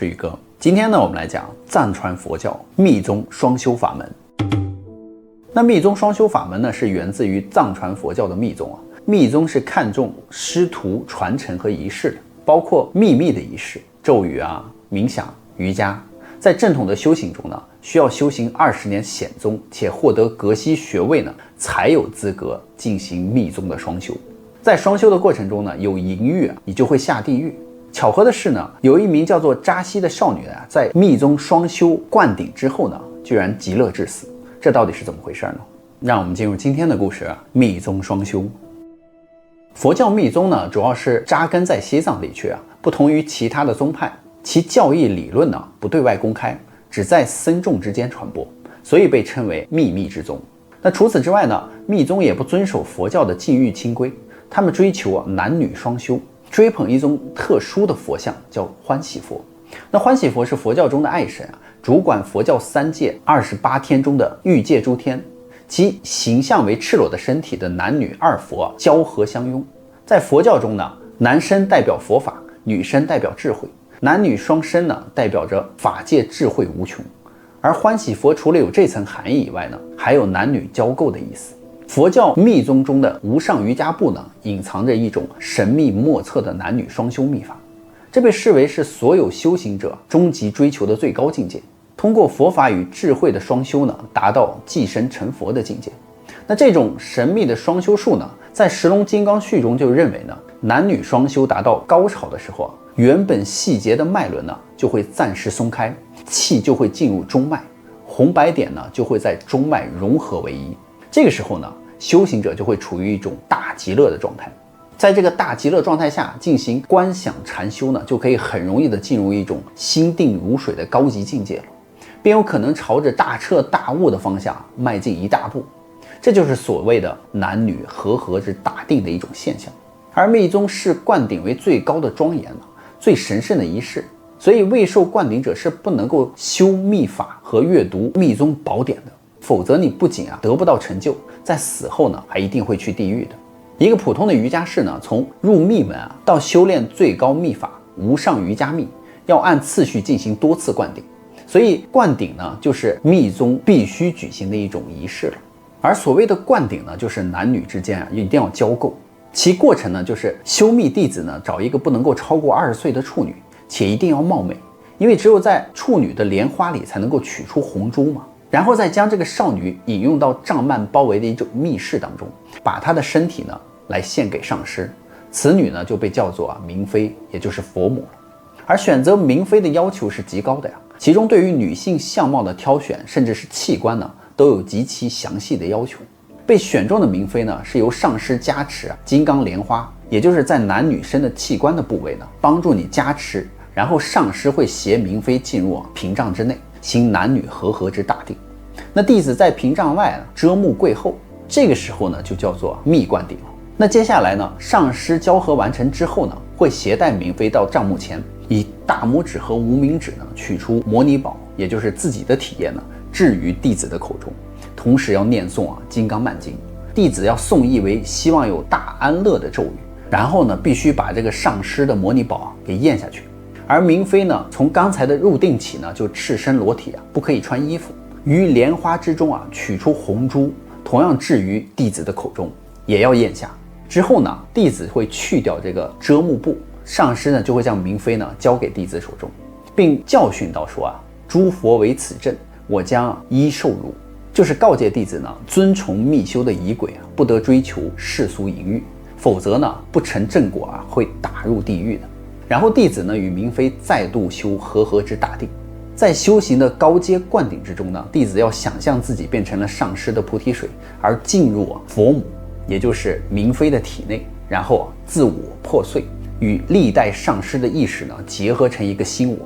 是宇哥。今天呢，我们来讲藏传佛教密宗双修法门。那密宗双修法门呢，是源自于藏传佛教的密宗啊。密宗是看重师徒传承和仪式的，包括秘密的仪式、咒语啊、冥想、瑜伽。在正统的修行中呢，需要修行20年显宗，且获得格西学位呢，才有资格进行密宗的双修。在双修的过程中呢，有淫欲啊，你就会下地狱。巧合的是呢，有一名叫做扎西的少女啊，在密宗双修灌顶之后呢，居然极乐致死。这到底是怎么回事呢？让我们进入今天的故事啊，密宗双修。佛教密宗呢，主要是扎根在西藏地区啊，不同于其他的宗派，其教义理论呢不对外公开，只在僧众之间传播，所以被称为秘密之宗。那除此之外呢，密宗也不遵守佛教的禁欲清规，他们追求男女双修。追捧一宗特殊的佛像，叫欢喜佛。那欢喜佛是佛教中的爱神啊，主管佛教3界28天中的欲界诸天，其形象为赤裸的身体的男女二佛交合相拥。在佛教中呢，男身代表佛法，女身代表智慧，男女双身呢，代表着法界智慧无穷。而欢喜佛除了有这层含义以外呢，还有男女交媾的意思。佛教密宗中的无上瑜伽部呢，隐藏着一种神秘莫测的男女双修秘法，这被视为是所有修行者终极追求的最高境界。通过佛法与智慧的双修呢，达到寄生成佛的境界。那这种神秘的双修术呢，在《石龙金刚序》中就认为呢，男女双修达到高潮的时候啊，原本细节的脉轮呢就会暂时松开，气就会进入中脉，红白点呢就会在中脉融合为一。这个时候呢，修行者就会处于一种大极乐的状态。在这个大极乐状态下进行观想禅修呢，就可以很容易的进入一种心定如水的高级境界了，并有可能朝着大彻大悟的方向迈进一大步。这就是所谓的男女和合之大定的一种现象。而密宗视灌顶为最高的庄严了，最神圣的仪式，所以未受灌顶者是不能够修密法和阅读密宗宝典的，否则你不仅得不到成就，在死后呢还一定会去地狱的。一个普通的瑜伽士呢，从入密门到修炼最高密法无上瑜伽密，要按次序进行多次灌顶，所以灌顶呢就是密宗必须举行的一种仪式了。而所谓的灌顶呢，就是男女之间一定要交媾，其过程呢就是修密弟子呢找一个不能够超过20岁的处女，且一定要貌美，因为只有在处女的莲花里才能够取出红珠嘛。然后再将这个少女引用到帐幔包围的一种密室当中，把她的身体呢来献给上师，此女呢就被叫做明妃，也就是佛母了。而选择明妃的要求是极高的呀，其中对于女性相貌的挑选，甚至是器官呢，都有极其详细的要求。被选中的明妃呢，是由上师加持金刚莲花，也就是在男女身的器官的部位呢，帮助你加持，然后上师会携明妃进入屏障之内，行男女和合之大定。那弟子在屏障外遮目跪后，这个时候呢就叫做密灌顶了。那接下来呢，上师交合完成之后呢，会携带明妃到帐幕前，以大拇指和无名指呢取出摩尼宝，也就是自己的体液呢，置于弟子的口中，同时要念诵金刚曼经。弟子要诵译为希望有大安乐的咒语，然后呢必须把这个上师的摩尼宝给咽下去。而明妃呢，从刚才的入定起呢，就赤身裸体不可以穿衣服，于莲花之中取出红珠，同样置于弟子的口中，也要咽下。之后呢，弟子会去掉这个遮目布，上师呢就会将明妃呢交给弟子手中，并教训到说诸佛为此证，我将依受汝，就是告诫弟子呢，遵从密修的仪轨不得追求世俗淫欲，否则呢不成正果会打入地狱的。然后弟子呢与明妃再度修和合之大定。在修行的高阶灌顶之中呢，弟子要想象自己变成了上师的菩提水，而进入佛母，也就是明妃的体内，然后自我破碎，与历代上师的意识呢结合成一个新我。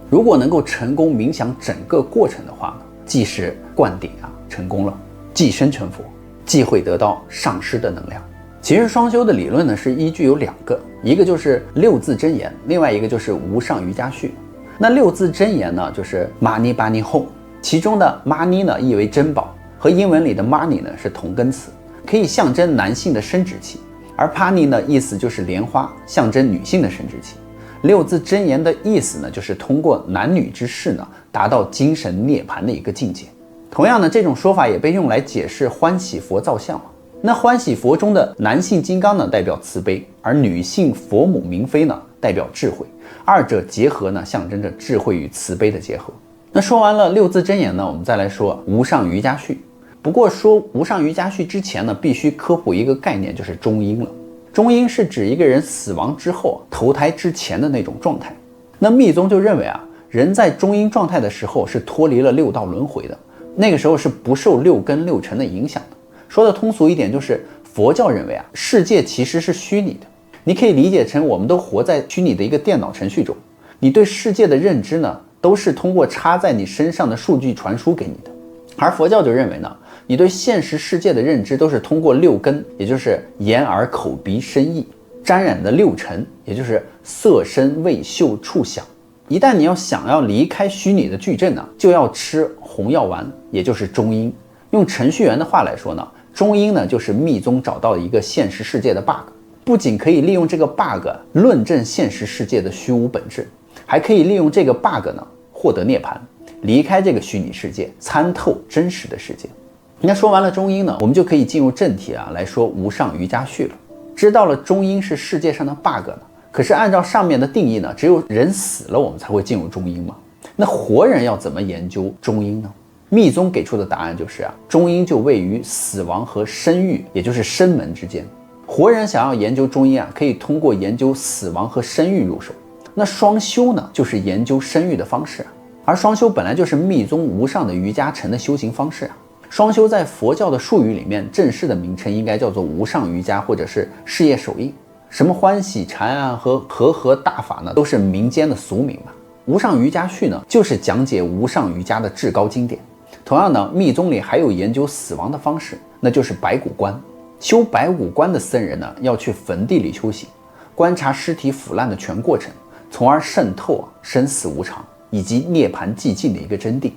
如果能够成功冥想整个过程的话呢，即是灌顶成功了，即生成佛，即会得到上师的能量。其实双修的理论呢是依据有2个，一个就是6字真言，另外一个就是无上瑜伽序。那6字真言呢，就是 Mani Padme Hum， 其中的 Mani 呢意为珍宝，和英文里的 money 呢是同根词，可以象征男性的生殖器，而 Padme 呢意思就是莲花，象征女性的生殖器。六字真言的意思呢，就是通过男女之事呢，达到精神涅槃的一个境界。同样呢，这种说法也被用来解释欢喜佛造像嘛。那欢喜佛中的男性金刚呢，代表慈悲，而女性佛母明妃呢，代表智慧。二者结合呢，象征着智慧与慈悲的结合。那说完了六字真言呢，我们再来说无上瑜伽序。不过说无上瑜伽序之前呢，必须科普一个概念，就是中阴了。中阴是指一个人死亡之后投胎之前的那种状态。那密宗就认为人在中阴状态的时候是脱离了六道轮回的，那个时候是不受六根六尘的影响的。说的通俗一点，就是佛教认为世界其实是虚拟的，你可以理解成我们都活在虚拟的一个电脑程序中，你对世界的认知呢，都是通过插在你身上的数据传输给你的。而佛教就认为呢，你对现实世界的认知都是通过六根，也就是眼耳口鼻身意沾染的六尘，也就是色身味嗅触想。一旦你想要离开虚拟的矩阵呢，就要吃红药丸，也就是中阴。用程序员的话来说呢，中阴呢就是密宗找到一个现实世界的 bug， 不仅可以利用这个 bug 论证现实世界的虚无本质，还可以利用这个 bug 呢获得涅槃，离开这个虚拟世界，参透真实的世界。那说完了中阴呢，我们就可以进入正题来说无上瑜伽序了。知道了中阴是世界上的 bug 呢，可是按照上面的定义呢，只有人死了我们才会进入中阴嘛。那活人要怎么研究中阴呢？密宗给出的答案就是中阴就位于死亡和生育，也就是生门之间。活人想要研究中阴可以通过研究死亡和生育入手。那双修呢，就是研究生育的方式而双修本来就是密宗无上的瑜伽乘的修行方式双修在佛教的术语里面，正式的名称应该叫做无上瑜伽或者是事业手印。什么欢喜禅和和合大法呢，都是民间的俗名嘛。无上瑜伽序呢，就是讲解无上瑜伽的至高经典。同样呢，密宗里还有研究死亡的方式，那就是白骨观。修白骨观的僧人呢，要去坟地里修行，观察尸体腐烂的全过程，从而渗透生死无常以及涅槃寂静的一个真谛。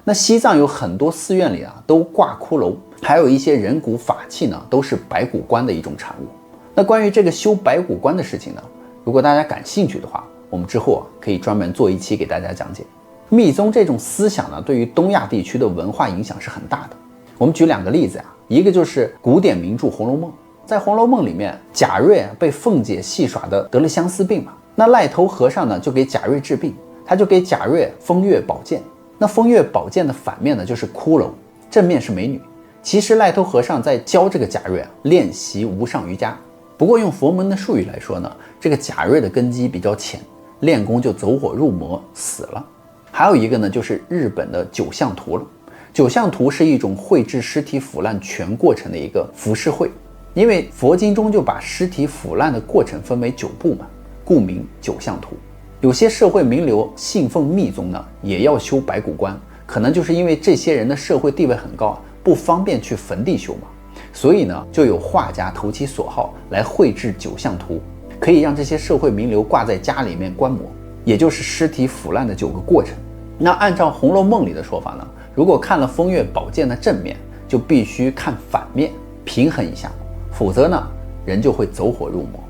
那西藏有很多寺院里都挂骷髅，还有一些人骨法器呢，都是白骨观的一种产物。那关于这个修白骨观的事情呢，如果大家感兴趣的话，我们之后可以专门做一期给大家讲解。密宗这种思想呢，对于东亚地区的文化影响是很大的。我们举两个例子一个就是古典名著《红楼梦》。在《红楼梦》里面，贾瑞被凤姐戏耍的得了相思病嘛，那赖头和尚呢就给贾瑞治病，他就给贾瑞风月宝剑。那风月宝剑的反面呢就是骷髅，正面是美女。其实赖头和尚在教这个贾瑞练习无上瑜伽。不过用佛门的术语来说呢，这个贾瑞的根基比较浅，练功就走火入魔死了。还有一个呢，就是日本的九相图了。九相图是一种绘制尸体腐烂全过程的一个浮世绘，因为佛经中就把尸体腐烂的过程分为9步嘛，故名九相图。有些社会名流信奉密宗呢，也要修白骨观，可能就是因为这些人的社会地位很高，不方便去坟地修嘛，所以呢，就有画家投其所好来绘制九相图，可以让这些社会名流挂在家里面观摩，也就是尸体腐烂的9个过程。那按照《红楼梦》里的说法呢，如果看了风月宝剑的正面，就必须看反面，平衡一下，否则呢，人就会走火入魔。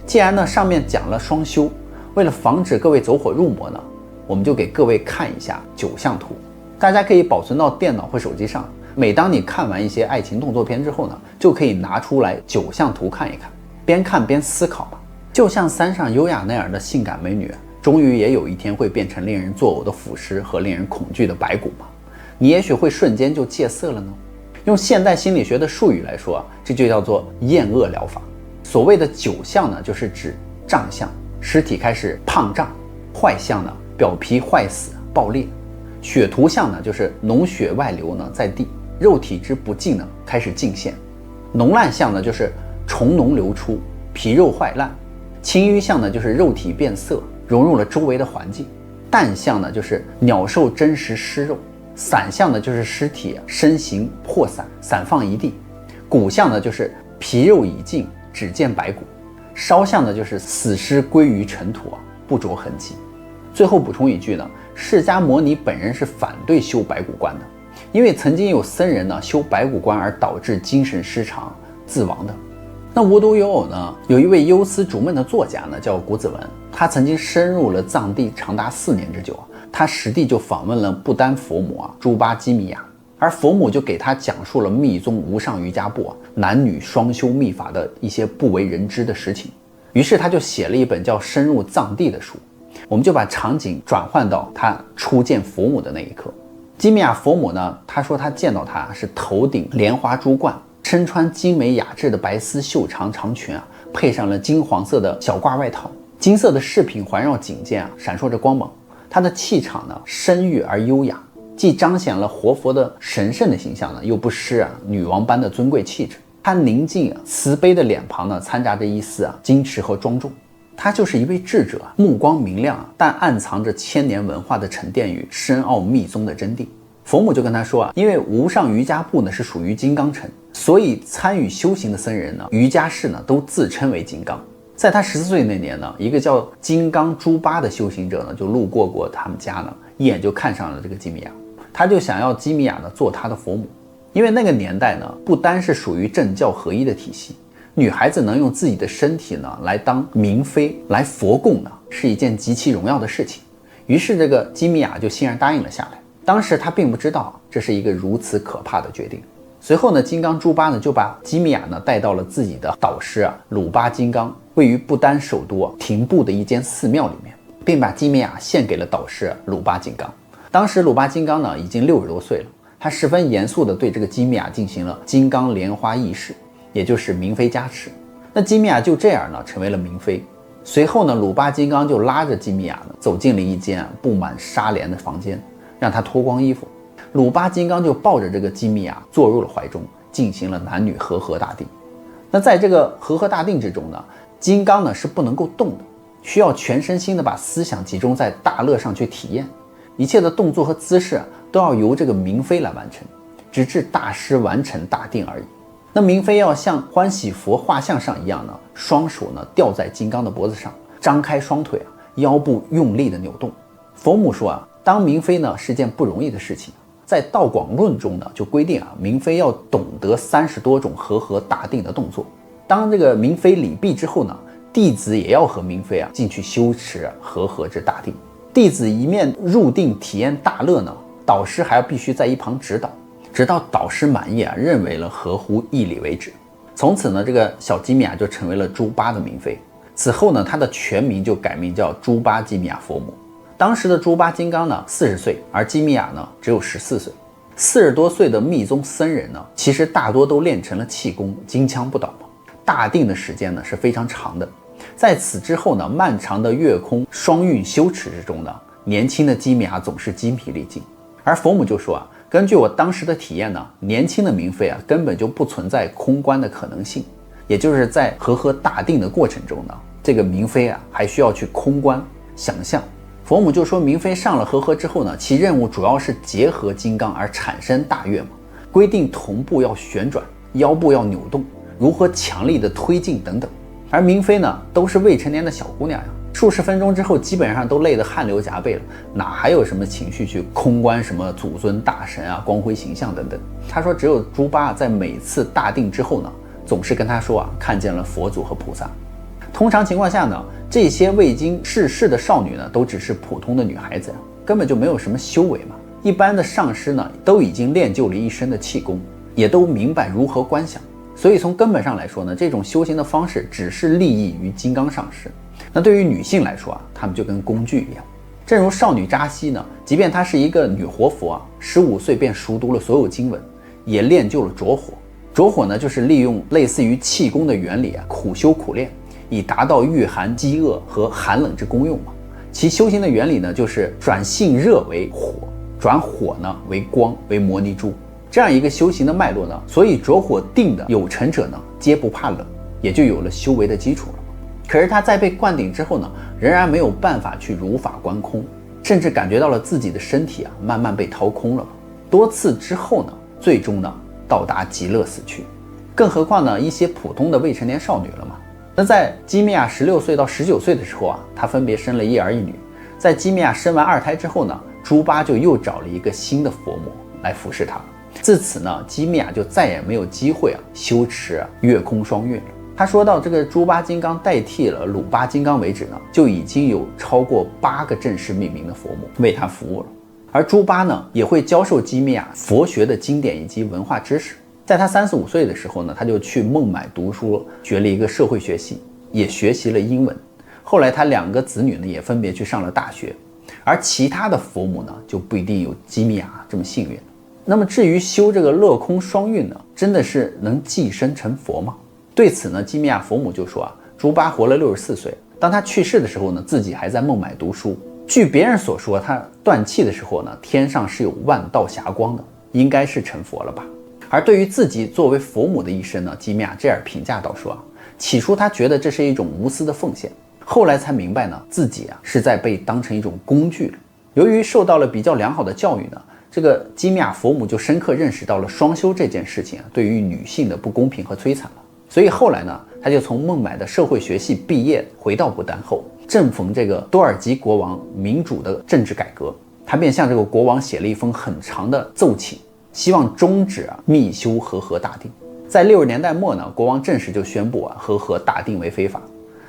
既然呢上面讲了双修，为了防止各位走火入魔呢，我们就给各位看一下九相图，大家可以保存到电脑或手机上。每当你看完一些爱情动作片之后呢，就可以拿出来九相图看一看，边看边思考吧。就像山上优雅那样的性感美女，终于也有一天会变成令人作呕的腐尸和令人恐惧的白骨吗？你也许会瞬间就戒色了呢。用现代心理学的术语来说，这就叫做厌恶疗法。所谓的九相呢，就是指胀相，尸体开始胖胀；坏相呢，表皮坏死爆裂；血图相呢，就是脓血外流呢在地，肉体之不净呢开始尽现；脓烂相呢，就是虫脓流出，皮肉坏烂；青瘀相呢，就是肉体变色，融入了周围的环境；淡相呢，就是鸟兽真实尸肉；散相呢，就是尸体身形破散，散放一地；骨相呢，就是皮肉已尽，只见白骨；烧相呢，就是死尸归于尘土不着痕迹。最后补充一句呢，释迦牟尼本人是反对修白骨观的，因为曾经有僧人呢修白骨观而导致精神失常自亡的。那无独有偶呢，有一位忧思逐闷的作家呢叫古子文，他曾经深入了藏地长达4年之久啊，他实地就访问了不丹佛母朱巴基米亚，而佛母就给他讲述了密宗无上瑜伽部男女双修秘法的一些不为人知的实情。于是他就写了一本叫《深入藏地》的书。我们就把场景转换到他初见佛母的那一刻。基米亚佛母呢，他说他见到他是头顶莲花珠冠，身穿精美雅致的白丝袖长长裙配上了金黄色的小褂外套，金色的饰品环绕颈间闪烁着光芒。他的气场呢深郁而优雅，既彰显了活佛的神圣的形象呢，又不失女王般的尊贵气质。他宁静慈悲的脸庞呢，掺杂着一丝矜持和庄重。他就是一位智者，目光明亮但暗藏着千年文化的沉淀与深奥密宗的真谛。佛母就跟他说因为无上瑜伽部呢是属于金刚乘，所以参与修行的僧人呢，瑜伽士呢都自称为金刚。在他14岁那年呢，一个叫金刚猪八的修行者呢就路过他们家呢，一眼就看上了这个基米亚，他就想要基米亚呢做他的佛母。因为那个年代呢，不单是属于政教合一的体系，女孩子能用自己的身体呢来当明妃来佛供呢，是一件极其荣耀的事情。于是这个基米亚就欣然答应了下来。当时他并不知道这是一个如此可怕的决定。随后呢，金刚猪八呢就把基米亚呢带到了自己的导师鲁巴金刚位于不丹首都廷布的一间寺庙里面，并把基米亚献给了导师鲁巴金刚。当时鲁巴金刚呢已经60多岁了，他十分严肃地对这个基米亚进行了金刚莲花仪式，也就是明妃加持。那基米亚就这样呢成为了明妃。随后呢，鲁巴金刚就拉着基米亚呢走进了一间布满纱帘的房间，让他脱光衣服。鲁巴金刚就抱着这个基米亚坐入了怀中，进行了男女和合大定。那在这个和合大定之中呢，金刚呢是不能够动的，需要全身心的把思想集中在大乐上去体验，一切的动作和姿势都要由这个明妃来完成，直至大师完成大定而已。那明妃要像欢喜佛画像上一样呢，双手呢吊在金刚的脖子上，张开双腿腰部用力的扭动。佛母说当明妃呢是件不容易的事情。在道广论中呢就规定明妃要懂得30多种和合大定的动作。当这个明妃礼毕之后呢，弟子也要和明妃进去修持和合之大定。弟子一面入定体验大乐呢，导师还要必须在一旁指导，直到导师满意认为了合乎义理为止。从此呢，这个小基米亚就成为了猪八的明妃。此后呢，他的全名就改名叫猪八基米亚佛母。当时的猪八金刚呢40岁，而基米亚呢只有14岁。40多岁的密宗僧人呢，其实大多都练成了气功，金枪不倒嘛。大定的时间呢是非常长的。在此之后呢，漫长的月空双运修持之中呢，年轻的基米亚总是精疲力尽。而佛母就说根据我当时的体验呢，年轻的明妃根本就不存在空观的可能性，也就是在和合大定的过程中呢，这个明妃还需要去空观想象。佛母就说明妃上了和合之后呢，其任务主要是结合金刚而产生大乐嘛，规定臀部要旋转，腰部要扭动，如何强力的推进等等。而明妃呢都是未成年的小姑娘数十分钟之后基本上都累得汗流浃背了，哪还有什么情绪去空观什么祖尊大神光辉形象等等。他说只有猪八在每次大定之后呢，总是跟他说看见了佛祖和菩萨。通常情况下呢，这些未经世事的少女呢，都只是普通的女孩子，根本就没有什么修为嘛。一般的上师呢，都已经练就了一身的气功，也都明白如何观想。所以从根本上来说呢，这种修行的方式只是利益于金刚上师。那对于女性来说她们就跟工具一样。正如少女扎西呢，即便她是一个女活佛15岁便熟读了所有经文，也练就了着火。着火呢，就是利用类似于气功的原理苦修苦练，以达到御寒饥饿和寒冷之功用嘛。其修行的原理呢，就是转性热为火，转火呢为光，为摩尼珠，这样一个修行的脉络呢。所以着火定的有成者呢，皆不怕冷，也就有了修为的基础了。可是他在被灌顶之后呢，仍然没有办法去如法观空，甚至感觉到了自己的身体慢慢被掏空了。多次之后呢，最终呢到达极乐死去。更何况呢，一些普通的未成年少女了嘛。那在基米亚16岁到19岁的时候她分别生了一儿一女。在基米亚生完2胎之后呢，猪八就又找了一个新的佛母来服侍她。自此呢，基米亚就再也没有机会修持月空双运了。他说到这个猪八金刚代替了鲁巴金刚为止呢，就已经有超过8个正式命名的佛母为他服务了。而猪八呢，也会教授基米亚佛学的经典以及文化知识。在他35岁的时候呢，他就去孟买读书，学了一个社会学系，也学习了英文。后来他2个子女呢，也分别去上了大学。而其他的佛母呢，就不一定有基米亚这么幸运。那么至于修这个乐空双运呢，真的是能寄生成佛吗？对此呢，基米亚佛母就说猪八活了64岁，当他去世的时候呢，自己还在孟买读书。据别人所说，他断气的时候呢，天上是有万道霞光的，应该是成佛了吧。而对于自己作为佛母的一生呢，基米亚这样评价道说起初他觉得这是一种无私的奉献，后来才明白呢，自己是在被当成一种工具了。由于受到了比较良好的教育呢，这个基米亚佛母就深刻认识到了双修这件事情对于女性的不公平和摧残了。所以后来呢，他就从孟买的社会学系毕业，回到不丹后，正逢这个多尔吉国王民主的政治改革，他便向这个国王写了一封很长的奏请，希望终止密修和合大定。在60年代末呢，国王正式就宣布和合大定为非法。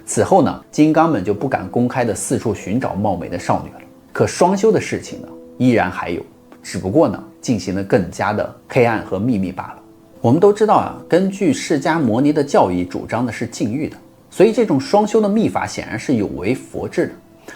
此后呢，金刚们就不敢公开的四处寻找貌美的少女了。可双修的事情呢，依然还有，只不过呢，进行得更加的黑暗和秘密罢了。我们都知道根据释迦牟尼的教义，主张的是禁欲的，所以这种双修的秘法显然是有违佛制的。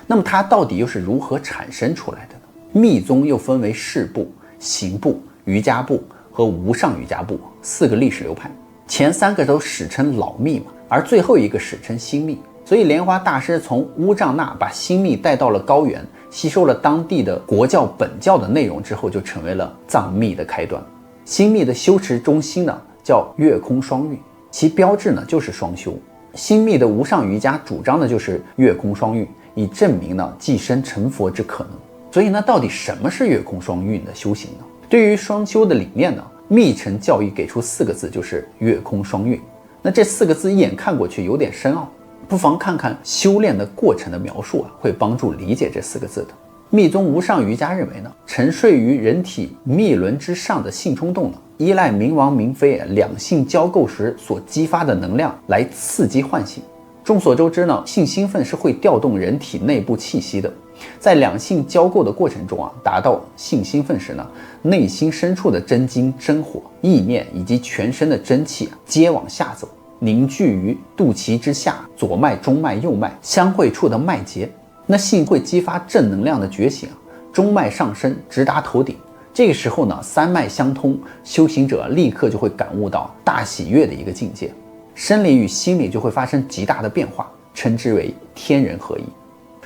那么它到底又是如何产生出来的呢？密宗又分为事部、行部、瑜伽部和无上瑜伽部4个历史流派，前3个都史称老密嘛，而最后一个史称新密。所以莲花大师从乌藏那把新密带到了高原，吸收了当地的国教本教的内容之后，就成为了藏密的开端。新密的修持中心呢，叫月空双运，其标志呢就是双修。新密的无上瑜伽主张的就是月空双运，以证明呢寄生成佛之可能。所以呢，到底什么是月空双运的修行呢？对于双修的理念呢，密乘教义给出4个字，就是月空双运。那这4个字一眼看过去有点深奥，不妨看看修炼的过程的描述会帮助理解这4个字的。密宗无上瑜伽认为呢，沉睡于人体密轮之上的性冲动呢，依赖冥王冥妃两性交媾时所激发的能量来刺激唤醒。众所周知呢，性兴奋是会调动人体内部气息的，在两性交媾的过程中达到性兴奋时呢，内心深处的真精、真火、意念以及全身的真气皆往下走，凝聚于肚脐之下左脉、中脉、右脉相会处的脉结。那性会激发正能量的觉醒，中脉上升直达头顶。这个时候呢，3脉相通，修行者立刻就会感悟到大喜悦的一个境界，生理与心理就会发生极大的变化，称之为天人合一。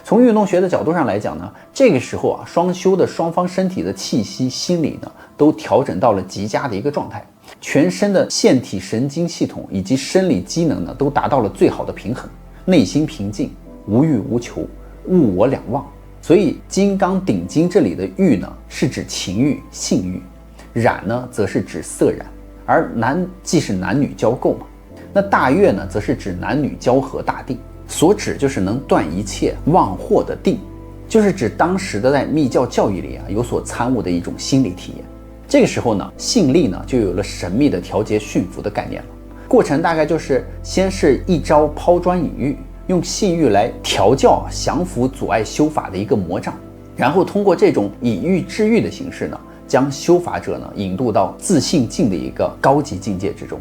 从运动学的角度上来讲呢，这个时候双修的双方身体的气息、心理呢都调整到了极佳的一个状态，全身的腺体神经系统以及生理机能呢都达到了最好的平衡，内心平静，无欲无求，物我两忘。所以金刚顶经这里的欲呢是指情欲、性欲，染呢则是指色染，而男既是男女交媾嘛，那大悦呢则是指男女交合大定，所指就是能断一切忘惑的定，就是指当时的在密教教义里有所参悟的一种心理体验。这个时候呢，性力呢就有了神秘的调节驯服的概念了。过程大概就是先是一招抛砖引玉，用性欲来调教降服阻碍修法的一个魔障，然后通过这种以欲治欲的形式呢，将修法者呢引渡到自性境的一个高级境界之中。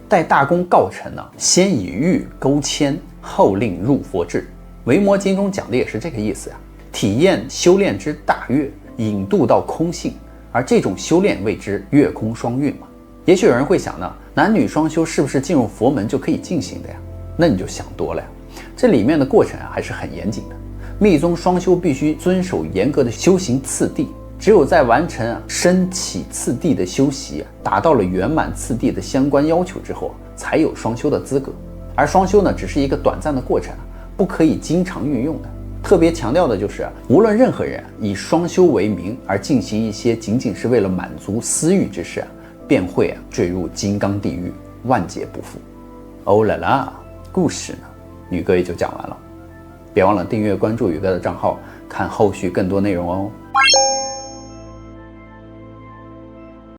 待大功告成呢，先以欲勾牵，后令入佛智。维摩经中讲的也是这个意思体验修炼之大悦，引渡到空性，而这种修炼谓之月空双运嘛。也许有人会想呢，男女双修是不是进入佛门就可以进行的呀？那你就想多了呀。这里面的过程还是很严谨的。密宗双修必须遵守严格的修行次第，只有在完成升起次第的修习，达到了圆满次第的相关要求之后，才有双修的资格。而双修呢，只是一个短暂的过程，不可以经常运用的。特别强调的就是，无论任何人以双修为名而进行一些仅仅是为了满足私欲之事，便会坠入金刚地狱，万劫不复。欧啦啦，故事呢，宇哥也就讲完了。别忘了订阅关注宇哥的账号，看后续更多内容哦。